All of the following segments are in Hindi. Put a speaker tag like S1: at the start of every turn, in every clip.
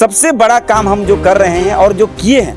S1: सबसे बड़ा काम हम जो कर रहे हैं और जो किए हैं,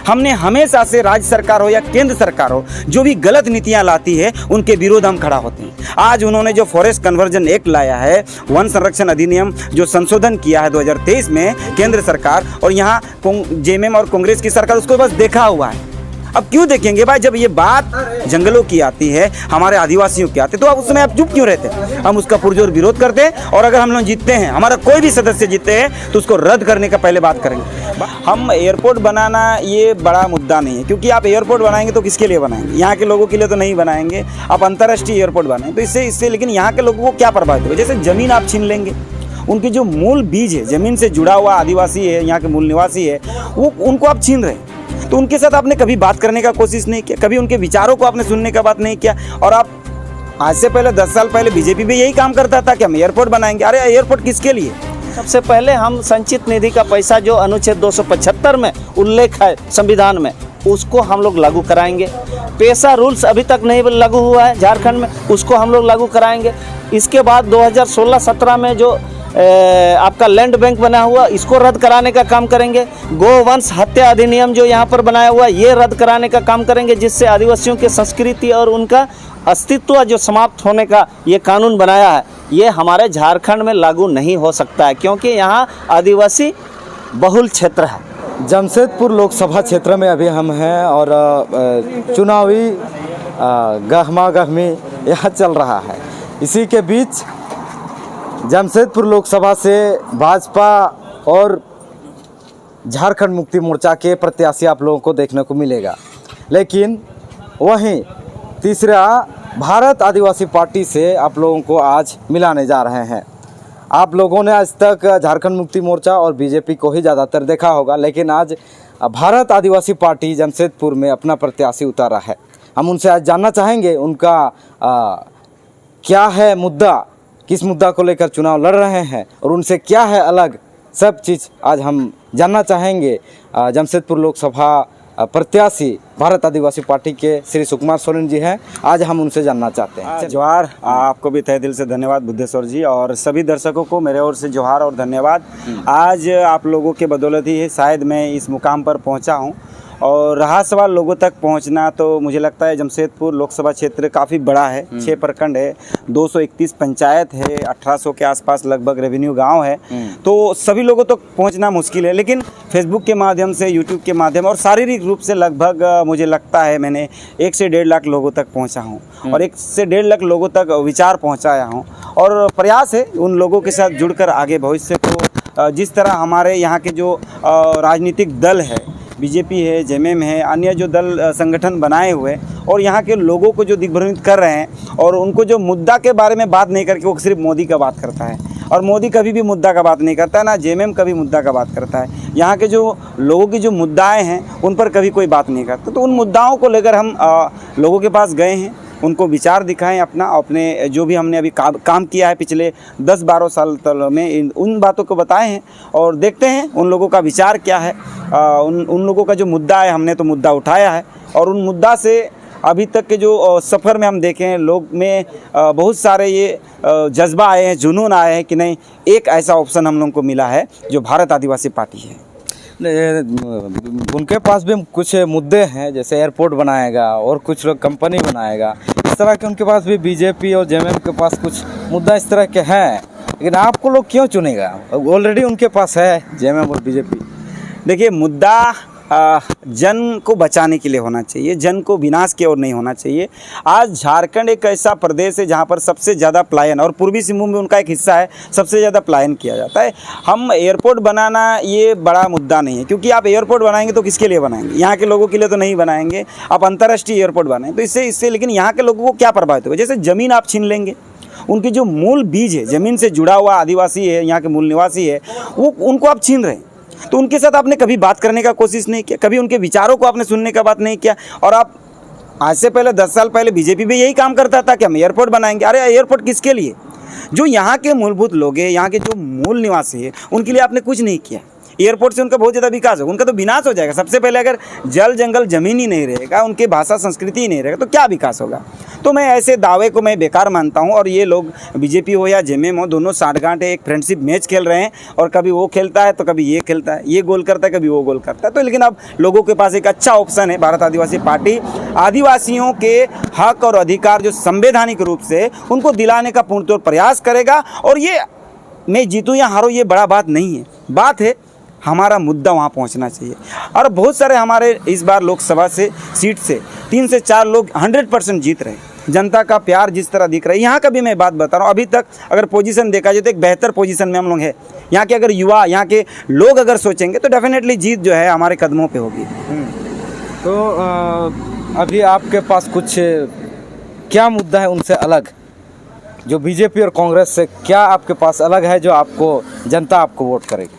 S1: हमने हमेशा से राज्य सरकार हो या केंद्र सरकार हो, जो भी गलत नीतियां लाती है उनके विरोध हम खड़ा होते हैं। आज उन्होंने जो फॉरेस्ट कन्वर्जन एक्ट लाया है, वन संरक्षण अधिनियम जो संशोधन किया है 2023 में केंद्र सरकार, और यहाँ जेएमएम और कांग्रेस की सरकार उसको बस देखा हुआ है। अब क्यों देखेंगे भाई? जब ये बात जंगलों की आती है, हमारे आदिवासियों की आती है, तो अब उसमें आप चुप क्यों रहते हैं? हम उसका पुरजोर विरोध करते हैं, और अगर हम लोग जीतते हैं, हमारा कोई भी सदस्य जीतते हैं, तो उसको रद्द करने का पहले बात करेंगे। हम एयरपोर्ट बनाना ये बड़ा मुद्दा नहीं है, क्योंकि आप एयरपोर्ट बनाएंगे तो किसके लिए बनाएंगे? यहाँ के लोगों के लिए तो नहीं बनाएंगे। आप अंतर्राष्ट्रीय एयरपोर्ट बनाएंगे तो इससे लेकिन यहाँ के लोगों को क्या प्रभावित होगा? जैसे ज़मीन आप छीन लेंगे, उनकी जो मूल बीज है, ज़मीन से जुड़ा हुआ आदिवासी है, यहाँ के मूल निवासी है, वो उनको आप छीन रहे हैं। तो उनके साथ आपने कभी बात करने का कोशिश नहीं किया, कभी उनके विचारों को आपने सुनने का बात नहीं किया। और आप आज से पहले 10 साल पहले बीजेपी भी यही काम करता था कि हम एयरपोर्ट बनाएंगे। अरे एयरपोर्ट किसके लिए?
S2: सबसे पहले हम संचित निधि का पैसा जो अनुच्छेद 275 में उल्लेख है संविधान में, उसको हम लोग लागू कराएंगे। पेशा रूल्स अभी तक नहीं लागू हुआ है झारखंड में, उसको हम लोग लागू कराएंगे। इसके बाद 2016-17 में जो आपका लैंड बैंक बना हुआ, इसको रद्द कराने का काम करेंगे। गोवंश हत्या अधिनियम जो यहाँ पर बनाया हुआ, ये रद्द कराने का काम करेंगे, जिससे आदिवासियों की संस्कृति और उनका अस्तित्व जो समाप्त होने का ये कानून बनाया है, ये हमारे झारखंड में लागू नहीं हो सकता है, क्योंकि यहाँ आदिवासी बहुल क्षेत्र है।
S3: जमशेदपुर लोकसभा क्षेत्र में अभी हम हैं और चुनावी गहमा गहमी यहाँ चल रहा है। इसी के बीच जमशेदपुर लोकसभा से भाजपा और झारखंड मुक्ति मोर्चा के प्रत्याशी आप लोगों को देखने को मिलेगा, लेकिन वहीं तीसरा भारत आदिवासी पार्टी से आप लोगों को आज मिलाने जा रहे हैं। आप लोगों ने आज तक झारखंड मुक्ति मोर्चा और बीजेपी को ही ज़्यादातर देखा होगा, लेकिन आज भारत आदिवासी पार्टी जमशेदपुर में अपना प्रत्याशी उतारा है। हम उनसे आज जानना चाहेंगे उनका क्या है मुद्दा, किस मुद्दा को लेकर चुनाव लड़ रहे हैं और उनसे क्या है अलग, सब चीज़ आज हम जानना चाहेंगे। जमशेदपुर लोकसभा प्रत्याशी भारत आदिवासी पार्टी के श्री सुकुमार सोरेन जी हैं, आज हम उनसे जानना चाहते हैं।
S1: जोहार, आपको भी तहे दिल से धन्यवाद बुद्धेश्वर जी, और सभी दर्शकों को मेरे ओर से जोहार और धन्यवाद। आज आप लोगों के बदौलत ही शायद मैं इस मुकाम पर पहुंचा हूं, और रहा सवाल लोगों तक पहुंचना, तो मुझे लगता है जमशेदपुर लोकसभा क्षेत्र काफ़ी बड़ा है। 6 प्रखंड है, 231 पंचायत है, 1800 के आसपास लगभग रेवेन्यू गांव है, तो सभी लोगों तक पहुंचना मुश्किल है। लेकिन फेसबुक के माध्यम से, यूट्यूब के माध्यम और शारीरिक रूप से लगभग मुझे लगता है मैंने 1 से 1.5 लाख लोगों तक पहुँचा हूँ, और 1 से 1.5 लाख लोगों तक विचार पहुँचाया हूँ। और प्रयास है उन लोगों के साथ जुड़कर आगे भविष्य को, जिस तरह हमारे यहाँ के जो राजनीतिक दल है, बीजेपी है, जेएमएम है, अन्य जो दल संगठन बनाए हुए, और यहाँ के लोगों को जो दिग्भ्रमित कर रहे हैं, और उनको जो मुद्दा के बारे में बात नहीं करके वो सिर्फ मोदी का बात करता है, और मोदी कभी भी मुद्दा का बात नहीं करता है, ना जेएमएम कभी मुद्दा का बात करता है। यहाँ के जो लोगों की जो मुद्दाएं हैं उन पर कभी कोई बात नहीं करता। तो उन मुद्दाओं को लेकर हम लोगों के पास गए हैं, उनको विचार दिखाएं अपने जो भी हमने अभी काम किया है पिछले 10-12 साल में, उन बातों को बताए हैं, और देखते हैं उन लोगों का विचार क्या है। उन लोगों का जो मुद्दा है, हमने तो मुद्दा उठाया है, और उन मुद्दा से अभी तक के जो सफ़र में हम देखें लोग में बहुत सारे ये जज्बा आए हैं, जुनून आए हैं कि नहीं, एक ऐसा ऑप्शन हम लोगों को मिला है जो भारत आदिवासी पार्टी है।
S3: उनके पास भी कुछ मुद्दे हैं, जैसे एयरपोर्ट बनाएगा और कुछ लोग कंपनी बनाएगा, इस तरह के उनके पास भी बीजेपी और जेएमएम के पास कुछ मुद्दा इस तरह के हैं, लेकिन आपको लोग क्यों चुनेगा? ऑलरेडी उनके पास है जेएमएम और बीजेपी।
S1: देखिए, मुद्दा जन को बचाने के लिए होना चाहिए, जन को विनाश की ओर नहीं होना चाहिए। आज झारखंड एक ऐसा प्रदेश है जहाँ पर सबसे ज़्यादा पलायन, और पूर्वी सिंहभूम में उनका एक हिस्सा है, सबसे ज़्यादा पलायन किया जाता है। हम एयरपोर्ट बनाना ये बड़ा मुद्दा नहीं है, क्योंकि आप एयरपोर्ट बनाएंगे तो किसके लिए बनाएंगे? यहाँ के लोगों के लिए तो नहीं बनाएंगे। आप अंतर्राष्ट्रीय एयरपोर्ट बनाएंगे तो इससे लेकिन यहाँ के लोगों को क्या प्रभावित होगा? जैसे ज़मीन आप छीन लेंगे, उनकी जो मूल बीज है, ज़मीन से जुड़ा हुआ आदिवासी है, यहाँ के मूल निवासी है, वो उनको आप छीन रहे हैं। तो उनके साथ आपने कभी बात करने का कोशिश नहीं किया, कभी उनके विचारों को आपने सुनने का बात नहीं किया। और आप आज से पहले 10 साल पहले बीजेपी भी यही काम करता था कि हम एयरपोर्ट बनाएंगे। अरे एयरपोर्ट किसके लिए? जो यहाँ के मूलभूत लोग हैं, यहाँ के जो मूल निवासी है, उनके लिए आपने कुछ नहीं किया। एयरपोर्ट से उनका बहुत ज़्यादा विकास होगा, उनका तो विनाश हो जाएगा। सबसे पहले अगर जल जंगल जमीन ही नहीं रहेगा, उनके भाषा संस्कृति ही नहीं रहेगा, तो क्या विकास होगा। तो मैं ऐसे दावे को मैं बेकार मानता हूँ। और ये लोग बीजेपी हो या जेएमएम हो, दोनों साठगांठ एक फ्रेंडशिप मैच खेल रहे हैं, और कभी वो खेलता है तो कभी ये खेलता है, ये गोल करता है कभी वो गोल करता है। तो लेकिन अब लोगों के पास एक अच्छा ऑप्शन है, भारत आदिवासी पार्टी आदिवासियों के हक और अधिकार जो संवैधानिक रूप से उनको दिलाने का पूर्ण तौर प्रयास करेगा। और ये मैं जीतूँ या हारूँ ये बड़ा बात नहीं है, बात है हमारा मुद्दा वहाँ पहुँचना चाहिए। और बहुत सारे हमारे इस बार लोकसभा से सीट से 3 से 4 लोग 100% जीत रहे हैं। जनता का प्यार जिस तरह दिख रहा है, यहाँ का भी मैं बात बता रहा हूँ, अभी तक अगर पोजीशन देखा जाए तो एक बेहतर पोजीशन में हम लोग हैं। यहाँ के अगर युवा, यहाँ के लोग अगर सोचेंगे तो डेफिनेटली जीत जो है हमारे कदमों पे होगी।
S3: तो अभी आपके पास कुछ क्या मुद्दा है उनसे अलग, जो बीजेपी और कांग्रेस से क्या आपके पास अलग है जो आपको जनता आपको वोट करेगी?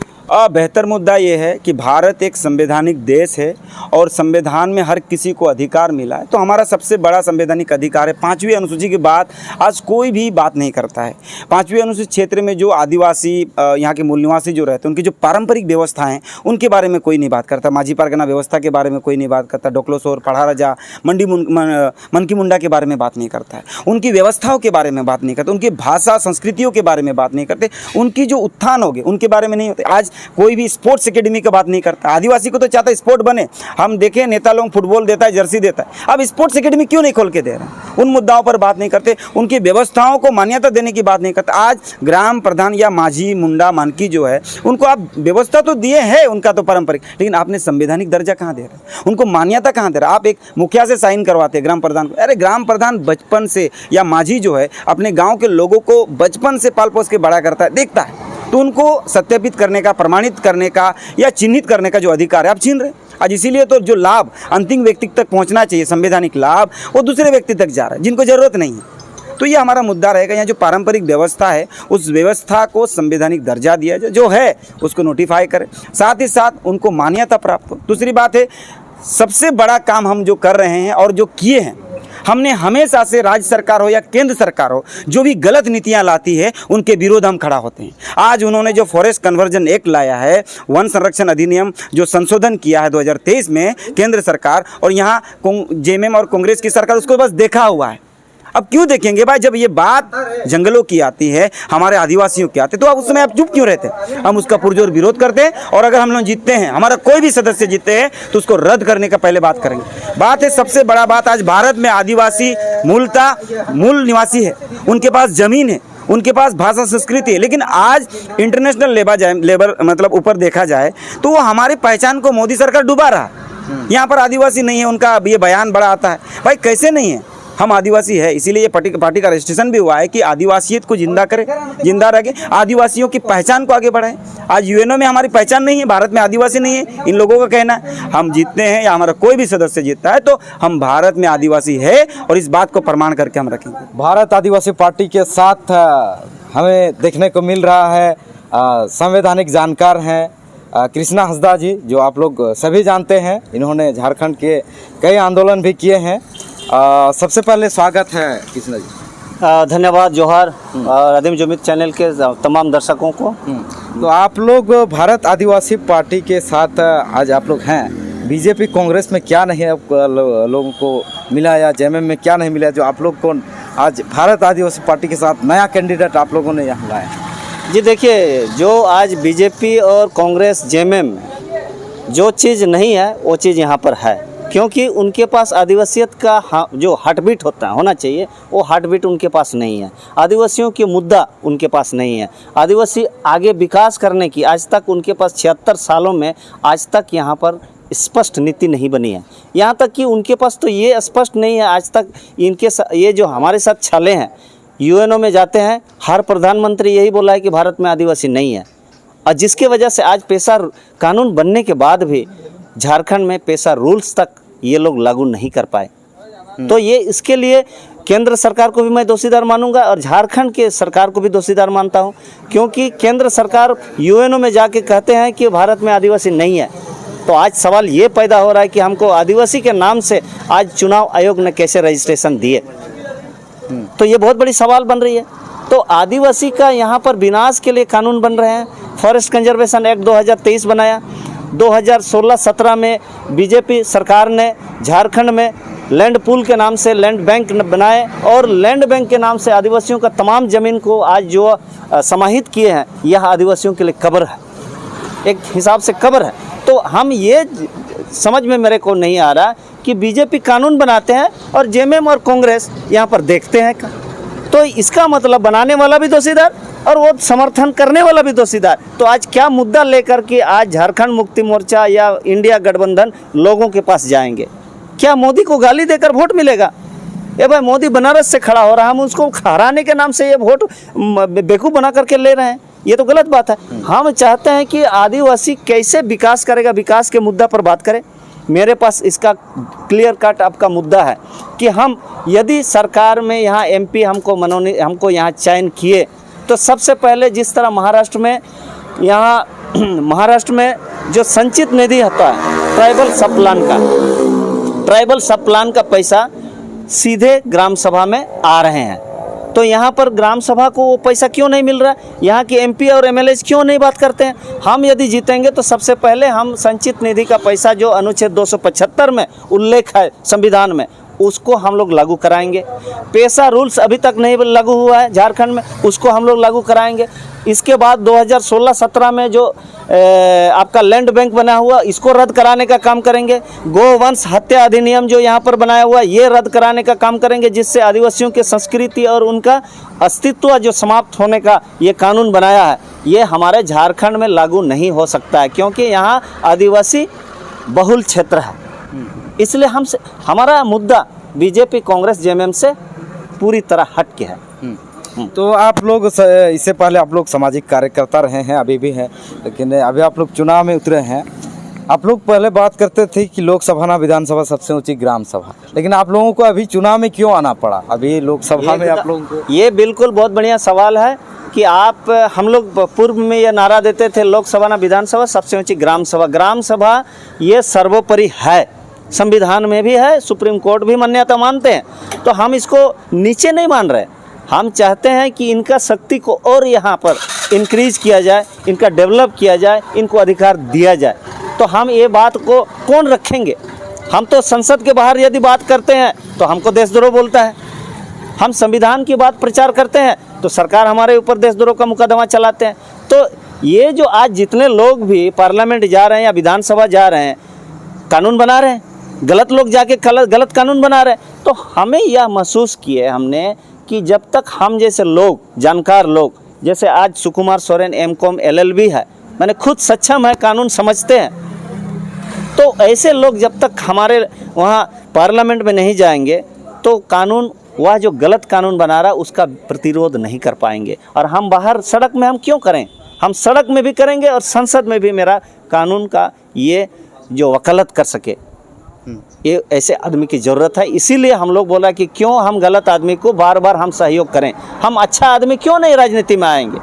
S1: बेहतर मुद्दा ये है कि भारत एक संवैधानिक देश है और संविधान में हर किसी को अधिकार मिला है। तो हमारा सबसे बड़ा संवैधानिक अधिकार है। 5वीं अनुसूची की बात आज कोई भी बात नहीं करता है। 5वीं अनुसूचित क्षेत्र में जो आदिवासी यहाँ के मूल निवासी जो रहते हैं, उनकी जो पारंपरिक व्यवस्थाएं उनके बारे में कोई नहीं बात करता। माझी परगना व्यवस्था के बारे में कोई नहीं बात करता। डोकलोसोर, पढ़ा राजा, मंडी मनकी मुंडा के बारे में बात नहीं करता है। उनकी व्यवस्थाओं के बारे में बात नहीं करते, उनकी भाषा संस्कृतियों के बारे में बात नहीं करते, उनकी जो उत्थान हो गए उनके बारे में नहीं होते। आज कोई भी स्पोर्ट्स एकेडमी की बात नहीं करता। आदिवासी को तो चाहता है स्पोर्ट बने। हम देखें नेता लोग फुटबॉल देता है, जर्सी देता है, अब स्पोर्ट्स एकेडमी क्यों नहीं खोल के दे रहे हैं? उन मुद्दाओं पर बात नहीं करते, उनकी व्यवस्थाओं को मान्यता देने की बात नहीं करते। आज ग्राम प्रधान या माझी मुंडा मानकी जो है उनको आप व्यवस्था तो दिए हैं, उनका तो पारंपरिक, लेकिन आपने संवैधानिक दर्जा कहाँ दे रहे हैं? उनको मान्यता कहाँ दे रहे हैं? आप एक मुखिया से साइन करवाते हैं ग्राम प्रधान को। अरे ग्राम प्रधान बचपन से या माझी जो है अपने गाँव के लोगों को बचपन से पाल पोस के बड़ा करता है, देखता है, तो उनको सत्यापित करने का, प्रमाणित करने का या चिन्हित करने का जो अधिकार है आप छीन रहे हैं। आज इसीलिए तो जो लाभ अंतिम व्यक्ति तक पहुंचना चाहिए, संवैधानिक लाभ, वो दूसरे व्यक्ति तक जा रहा है जिनको ज़रूरत नहीं है। तो ये हमारा मुद्दा रहेगा। यहाँ जो पारंपरिक व्यवस्था है उस व्यवस्था को संवैधानिक दर्जा दिया जाए, जो है उसको नोटिफाई करें, साथ ही साथ उनको मान्यता प्राप्त हो। दूसरी बात है, सबसे बड़ा काम हम जो कर रहे हैं और जो किए हैं, हमने हमेशा से राज्य सरकार हो या केंद्र सरकार हो जो भी गलत नीतियां लाती है उनके विरोध हम खड़ा होते हैं। आज उन्होंने जो फॉरेस्ट कन्वर्जन एक्ट लाया है, वन संरक्षण अधिनियम जो संशोधन किया है 2023 में केंद्र सरकार, और यहाँ जेएमएम और कांग्रेस की सरकार उसको बस देखा हुआ है। अब क्यों देखेंगे भाई? जब ये बात जंगलों की आती है, हमारे आदिवासियों की आती है, तो अब उसमें आप चुप क्यों रहते हैं? हम उसका पुरजोर विरोध करते हैं, और अगर हम लोग जीतते हैं, हमारा कोई भी सदस्य जीतते हैं, तो उसको रद्द करने का पहले बात करेंगे। बात है सबसे बड़ा बात, आज भारत में आदिवासी मूल निवासी है, उनके पास जमीन है, उनके पास भाषा संस्कृति है, लेकिन आज इंटरनेशनल लेबर मतलब ऊपर देखा जाए तो वो हमारी पहचान को मोदी सरकार डुबा रहा है। यहाँ पर आदिवासी नहीं है, उनका ये बयान बड़ा आता है। भाई कैसे नहीं है? हम आदिवासी है, इसीलिए ये पार्टी का रजिस्ट्रेशन भी हुआ है कि आदिवासियत को जिंदा करें, जिंदा रखें, आदिवासियों की पहचान को आगे बढ़ाएं। आज यूएनओ में हमारी पहचान नहीं है, भारत में आदिवासी नहीं है, इन लोगों का कहना है। हम जीतते हैं या हमारा कोई भी सदस्य जीतता है तो हम भारत में आदिवासी है, और इस बात को प्रमाण करके हम रखेंगे।
S3: भारत आदिवासी पार्टी के साथ हमें देखने को मिल रहा है संवैधानिक जानकार हैं कृष्णा हंसदा जी, जो आप लोग सभी जानते हैं। इन्होंने झारखंड के कई आंदोलन भी किए हैं। सबसे पहले स्वागत है कृष्णा जी।
S2: धन्यवाद, जोहार और आदिम जुमित चैनल के तमाम दर्शकों को।
S3: तो आप लोग भारत आदिवासी पार्टी के साथ आज आप लोग हैं, बीजेपी कांग्रेस में क्या नहीं लोगों को मिला या जेएमएम में क्या नहीं मिला जो आप लोग को आज भारत आदिवासी पार्टी के साथ नया कैंडिडेट आप लोगों ने यहाँ लाया?
S2: जी देखिए, जो आज बीजेपी और कांग्रेस जेएमएम जो चीज़ नहीं है वो चीज़ यहाँ पर है, क्योंकि उनके पास आदिवासियत का जो हार्टबीट होना चाहिए वो हार्टबीट उनके पास नहीं है। आदिवासियों के मुद्दा उनके पास नहीं है। आदिवासी आगे विकास करने की आज तक उनके पास 76 सालों में आज तक यहाँ पर स्पष्ट नीति नहीं बनी है। यहाँ तक कि उनके पास तो ये स्पष्ट नहीं है आज तक। ये जो हमारे साथ छले हैं, यूएनओ में जाते हैं, हर प्रधानमंत्री यही बोला है कि भारत में आदिवासी नहीं है, और जिसकी वजह से आज पेशा कानून बनने के बाद भी झारखंड में पेशा रूल्स तक ये लोग लागू नहीं कर पाए। तो ये इसके लिए केंद्र सरकार को भी मैं दोषीदार मानूंगा और झारखंड के सरकार को भी दोषीदार मानता हूं, क्योंकि केंद्र सरकार यूएनओ में जाके कहते हैं कि भारत में आदिवासी नहीं है। तो आज सवाल ये पैदा हो रहा है कि हमको आदिवासी के नाम से आज चुनाव आयोग ने कैसे रजिस्ट्रेशन दिए, तो ये बहुत बड़ी सवाल बन रही है। तो आदिवासी का यहाँ पर विनाश के लिए कानून बन रहे हैं, फॉरेस्ट कंजर्वेशन एक्ट 2023 बनाया। 2016-17 में बीजेपी सरकार ने झारखंड में लैंड पूल के नाम से लैंड बैंक बनाए और लैंड बैंक के नाम से आदिवासियों का तमाम ज़मीन को आज जो समाहित किए हैं, यह आदिवासियों के लिए कब्र है, एक हिसाब से कब्र है। तो हम ये समझ में मेरे को नहीं आ रहा कि बीजेपी कानून बनाते हैं और जेएमएम और कांग्रेस यहाँ पर देखते हैं। तो इसका मतलब बनाने वाला भी दोषीदार और वो समर्थन करने वाला भी दोषीदार। तो आज क्या मुद्दा लेकर के आज झारखंड मुक्ति मोर्चा या इंडिया गठबंधन लोगों के पास जाएंगे? क्या मोदी को गाली देकर वोट मिलेगा? ये भाई मोदी बनारस से खड़ा हो रहा है, हम उसको हराने के नाम से ये वोट बेवकूफ़ बना करके ले रहे हैं, ये तो गलत बात है। हम चाहते हैं कि आदिवासी कैसे विकास करेगा, विकास के मुद्दा पर बात करें। मेरे पास इसका क्लियर कट आपका मुद्दा है कि हम यदि सरकार में यहाँ एमपी हमको यहाँ चयन किए तो सबसे पहले जिस तरह महाराष्ट्र में जो संचित निधि होता है ट्राइबल सब प्लान का पैसा सीधे ग्राम सभा में आ रहे हैं, तो यहाँ पर ग्राम सभा को वो पैसा क्यों नहीं मिल रहा? यहाँ के एमपी और एमएलए क्यों नहीं बात करते हैं? हम यदि जीतेंगे तो सबसे पहले हम संचित निधि का पैसा जो अनुच्छेद 275 में उल्लेख है संविधान में, उसको हम लोग लागू कराएंगे। पैसा रूल्स अभी तक नहीं लागू हुआ है झारखंड में, उसको हम लोग लागू कराएंगे। इसके बाद 2016-17 में जो आपका लैंड बैंक बना हुआ, इसको रद्द कराने का काम करेंगे। गोवंश हत्या अधिनियम जो यहाँ पर बनाया हुआ, ये रद्द कराने का काम करेंगे, जिससे आदिवासियों की संस्कृति और उनका अस्तित्व जो समाप्त होने का ये कानून बनाया है, ये हमारे झारखंड में लागू नहीं हो सकता है, क्योंकि यहाँ आदिवासी बहुल क्षेत्र है। इसलिए हमारा मुद्दा बीजेपी कांग्रेस जेएमएम से पूरी तरह हट के है।
S3: तो आप लोग इससे पहले आप लोग सामाजिक कार्यकर्ता रहे हैं, अभी भी हैं, लेकिन अभी आप लोग चुनाव में उतरे हैं। आप लोग पहले बात करते थे कि लोकसभा ना विधानसभा सबसे ऊंची ग्राम सभा, लेकिन आप लोगों को अभी चुनाव में क्यों आना पड़ा? अभी लोकसभा में आप लोगों को
S2: ये बिल्कुल बहुत बढ़िया सवाल है कि हम लोग पूर्व में ये नारा देते थे लोकसभा ना विधानसभा सबसे ऊंची ग्राम सभा। ग्राम सभा ये सर्वोपरि है, संविधान में भी है, सुप्रीम कोर्ट भी मान्यता मानते हैं, तो हम इसको नीचे नहीं मान रहे। हम चाहते हैं कि इनका शक्ति को और यहाँ पर इंक्रीज किया जाए, इनका डेवलप किया जाए, इनको अधिकार दिया जाए। तो हम ये बात को कौन रखेंगे? हम तो संसद के बाहर यदि बात करते हैं तो हमको देशद्रोह बोलता है, हम संविधान की बात प्रचार करते हैं तो सरकार हमारे ऊपर देशद्रोह का मुकदमा चलाते हैं। तो ये जो आज जितने लोग भी पार्लियामेंट जा रहे हैं या विधानसभा जा रहे हैं, कानून बना रहे हैं, गलत लोग जाके गलत कानून बना रहे हैं, तो हमें यह महसूस किए हमने कि जब तक हम जैसे लोग, जानकार लोग, जैसे आज सुकुमार सोरेन एमकॉम LLB है, मैंने खुद सक्षम है, कानून समझते हैं, तो ऐसे लोग जब तक हमारे वहाँ पार्लियामेंट में नहीं जाएंगे तो कानून, वह जो गलत कानून बना रहा है उसका प्रतिरोध नहीं कर पाएंगे। और हम बाहर सड़क में हम क्यों करें? हम सड़क में भी करेंगे और संसद में भी मेरा कानून का ये जो वकालत कर सके, ये ऐसे आदमी की ज़रूरत है। इसीलिए हम लोग बोला कि क्यों हम गलत आदमी को बार बार हम सहयोग करें, हम अच्छा आदमी क्यों नहीं राजनीति में आएंगे,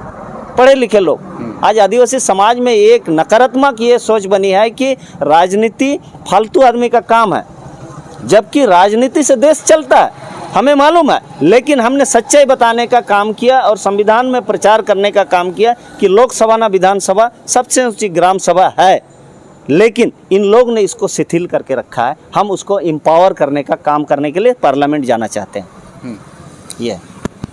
S2: पढ़े लिखे लोग। आज आदिवासी समाज में एक नकारात्मक ये सोच बनी है कि राजनीति फालतू आदमी का काम है, जबकि राजनीति से देश चलता है, हमें मालूम है। लेकिन हमने सच्चाई बताने का काम किया और संविधान में प्रचार करने का काम किया कि लोकसभा ना विधानसभा सबसे ऊंची ग्राम सभा है, लेकिन इन लोग ने इसको शिथिल करके रखा है। हम उसको एम्पावर करने का काम करने के लिए पार्लियामेंट जाना चाहते हैं। ये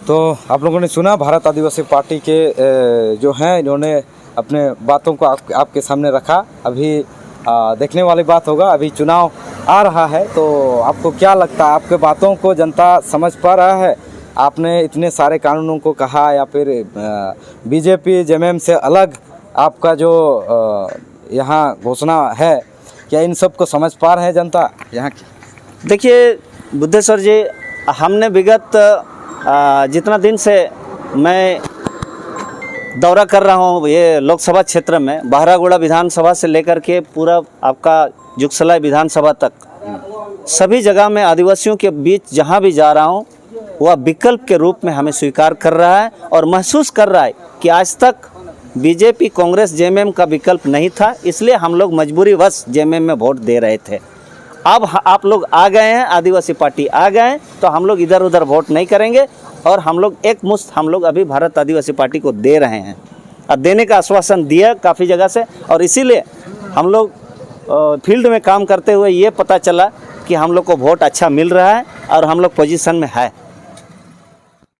S3: तो आप लोगों ने सुना भारत आदिवासी पार्टी के जो हैं, इन्होंने अपने बातों को आपके सामने रखा। अभी देखने वाली बात होगा, अभी चुनाव आ रहा है, तो आपको क्या लगता है, आपके बातों को जनता समझ पा रहा है? आपने इतने सारे कानूनों को कहा, या फिर बीजेपी जेएमएम से अलग आपका जो यहाँ घोषणा है, क्या इन सब को समझ पा रहे हैं जनता यहाँ की?
S2: देखिए बुद्धेश्वर जी, हमने विगत जितना दिन से मैं दौरा कर रहा हूँ ये लोकसभा क्षेत्र में, बहरागोड़ा विधानसभा से लेकर के पूरा आपका जुगसलाई विधानसभा तक, सभी जगह में आदिवासियों के बीच जहाँ भी जा रहा हूँ, वह विकल्प के रूप में हमें स्वीकार कर रहा है और महसूस कर रहा है कि आज तक बीजेपी कांग्रेस जेएमएम का विकल्प नहीं था, इसलिए हम लोग मजबूरीवश जेएमएम में वोट दे रहे थे। अब आप लोग आ गए हैं, आदिवासी पार्टी आ गए हैं, तो हम लोग इधर उधर वोट नहीं करेंगे और हम लोग एक मुश्त हम लोग अभी भारत आदिवासी पार्टी को दे रहे हैं। देने का आश्वासन दिया काफ़ी जगह से, और इसीलिए हम लोग फील्ड में काम करते हुए ये पता चला कि हम लोग को वोट अच्छा मिल रहा है और हम लोग पोजीशन में है।